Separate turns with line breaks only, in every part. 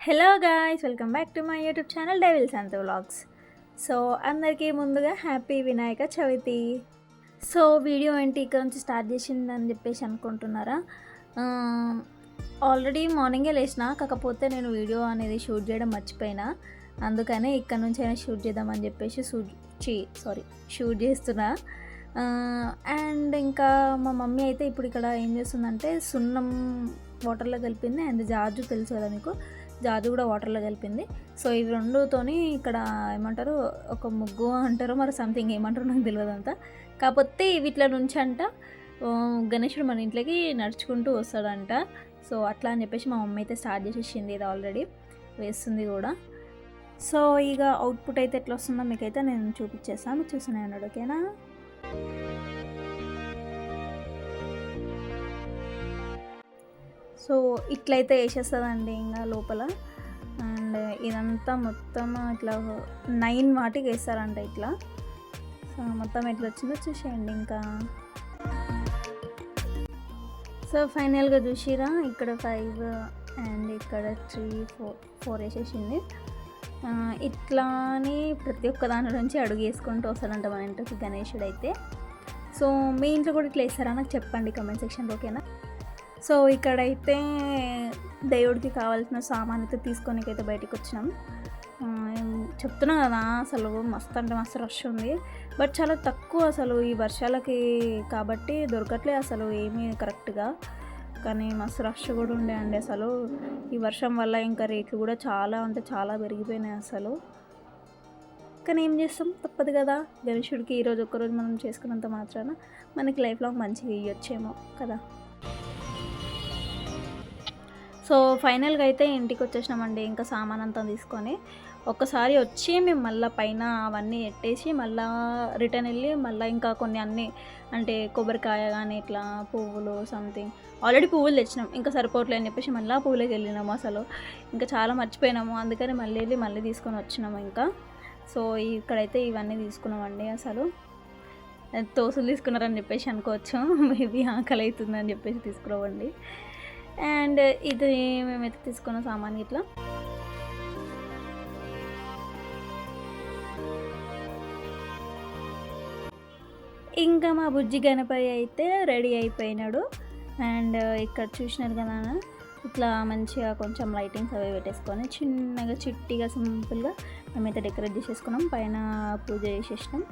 Hello guys, welcome back to my YouTube channel devil Shanti vlogs. So అందరికీ ముందుగా happy Vinayaka Chavithi. So video ఏంటి ఇక్కడ నుంచి స్టార్ట్ చేసిందని చెప్పేసి అనుకుంటున్నారా? ఆల్రెడీ మార్నింగే లేచిన, కాకపోతే నేను వీడియో అనేది షూట్ చేయడం మర్చిపోయినా. అందుకనే ఇక్కడ నుంచి అయినా షూట్ చేద్దామని చెప్పేసి షూట్ చేస్తున్నా. అండ్ ఇంకా మా మమ్మీ అయితే ఇప్పుడు ఇక్కడ ఏం చేస్తుందంటే సున్నం వాటర్లో కలిపింది, అండ్ జాజు తెలుసు కదా మీకు, జాజు కూడా వాటర్లో కలిపింది. సో ఇవి రెండుతోని ఇక్కడ ఏమంటారు, ఒక ముగ్గు అంటారు, మరి సంథింగ్ ఏమంటారు నాకు తెలియదు అంతా. కాకపోతే వీటిలో నుంచి అంట గణేశుడు మన ఇంట్లోకి నడుచుకుంటూ వస్తాడంట. సో అట్లా అని చెప్పేసి మా మమ్మీ అయితే స్టార్ట్ చేసేసింది, ఇది ఆల్రెడీ వేస్తుంది కూడా. సో ఇక అవుట్పుట్ అయితే ఎట్లా వస్తుందో మీకైతే నేను చూపించేస్తాను, చూస్తూనే ఉన్నాడు, ఓకేనా? సో ఇట్లయితే వేసేస్తుందండి ఇంకా లోపల. అండ్ ఇదంతా మొత్తం ఇట్లా 9 వాటికి వేస్తారంట ఇట్లా. సో మొత్తం ఎట్లా వచ్చిందో చూసేయండి ఇంకా. సో ఫైనల్గా చూసిరా, ఇక్కడ 5 అండ్ ఇక్కడ 3 4 వేసేసింది. ఇట్లాని ప్రతి ఒక్క దాని నుంచి అడుగు వేసుకుంటూ వస్తాడంట మన ఇంటికి గణేశుడు అయితే. సో మీ ఇంట్లో కూడా ఇట్లా వేస్తారా నాకు చెప్పండి కామెంట్ సెక్షన్లో, ఓకేనా? సో ఇక్కడైతే దేవుడికి కావాల్సిన సామాన్ అయితే తీసుకోనికైతే బయటికి వచ్చినాం. చెప్తున్నా కదా, అసలు మస్తు అంటే మస్తు రష్ ఉంది. బట్ చాలా తక్కువ అసలు ఈ వర్షాలకి కాబట్టి దొరకట్లే అసలు ఏమీ కరెక్ట్గా. కానీ మస్తు రష్ కూడా ఉండే అండి అసలు. ఈ వర్షం వల్ల ఇంకా రేట్లు కూడా చాలా అంటే చాలా పెరిగిపోయినాయి అసలు. కానీ ఏం చేస్తాం, తప్పదు కదా. గణేశుడికి ఈరోజు ఒక్కరోజు మనం చేసుకున్నంత మాత్రాన మనకి లైఫ్ లాంగ్ మంచిగా ఇవ్వచ్చేమో కదా. సో ఫైనల్గా అయితే ఇంటికి వచ్చేసినామండి, ఇంకా సామాన్ అంతా తీసుకొని. ఒక్కసారి వచ్చి మేము మళ్ళీ పైన అవన్నీ ఎట్టేసి మళ్ళీ రిటర్న్ వెళ్ళి మళ్ళీ ఇంకా కొన్ని అన్నీ అంటే కొబ్బరికాయ కానీ ఇట్లా పువ్వులు సంథింగ్ ఆల్రెడీ పువ్వులు తెచ్చినాం, ఇంకా సరిపోవట్లే అని చెప్పేసి మళ్ళీ పువ్వులకి వెళ్ళినాము. అసలు ఇంకా చాలా మర్చిపోయినాము, అందుకని మళ్ళీ తీసుకొని వచ్చినాము ఇంకా. సో ఇక్కడైతే ఇవన్నీ తీసుకున్నామండి. అసలు తోసులు తీసుకున్నారని చెప్పేసి అనుకోవచ్చు, మేబీ ఆకలి అవుతుందని చెప్పేసి తీసుకురావండి. అండ్ ఇది మేమైతే తీసుకున్న సామాన్ ఇట్లా. ఇంకా మా బుజ్జి గణపతి అయితే రెడీ అయిపోయినాడు. అండ్ ఇక్కడ చూసినారు కదా, ఇట్లా మంచిగా కొంచెం లైటింగ్స్ అవి పెట్టేసుకొని చిన్నగా చిట్టిగా సింపుల్గా మేమైతే డెకరేట్ చేసేసుకున్నాం, పైన పూజ చేసేసినాం.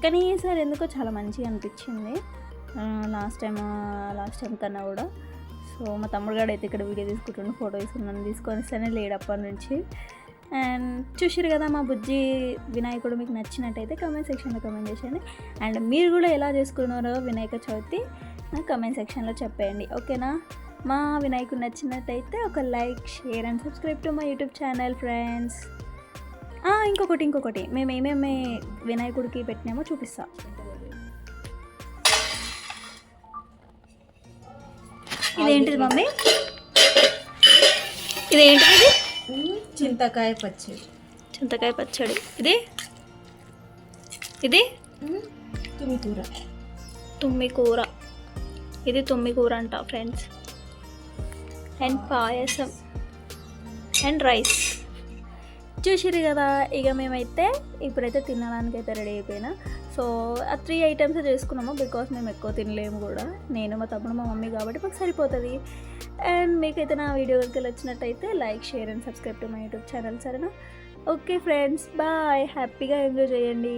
కానీ ఈసారి ఎందుకో చాలా మంచిగా అనిపించింది లాస్ట్ టైం కన్నా కూడా. సో మా తమ్ముడు గారు అయితే ఇక్కడ వీడియో తీసుకుంటుండే, ఫోటో తీసుకొని ఇస్తేనే లేడు అప్పటి నుంచి. అండ్ చూసారు కదా మా బుజ్జి వినాయకుడు మీకు నచ్చినట్టయితే కామెంట్ సెక్షన్లో కామెంట్ చేసేయండి. అండ్ మీరు కూడా ఎలా చేసుకున్నారో వినాయక చవితి నాకు కామెంట్ సెక్షన్లో చెప్పేయండి, ఓకేనా? మా వినాయకుడు నచ్చినట్టయితే ఒక like, share and subscribe to my YouTube channel friends. ఇంకొకటి మేము ఏమేమి వినాయకుడికి పెట్టినామో చూపిస్తాం. ఇదేంటిది మమ్మీ, ఇదేంటిది?
చింతకాయ పచ్చడి. ఇది
తుమ్మికూర. ఇది తుమ్మికూర అంట friends. And payasam and rice. చూసిరు కదా, ఇక మేమైతే ఇప్పుడైతే తినడానికి అయితే రెడీ అయిపోయినా. సో ఆ 3 ఐటమ్స్ చేసుకున్నాము, బికాస్ మేము ఎక్కువ తినలేము కూడా, నేను మా తమ్ముడు మా మమ్మీ, కాబట్టి మాకు సరిపోతుంది. అండ్ మీకైతే నా వీడియో కనుక నచ్చినట్టయితే like, share and subscribe to my YouTube channel, సరేనా? Okay friends, bye. హ్యాపీగా ఎంజాయ్ చేయండి.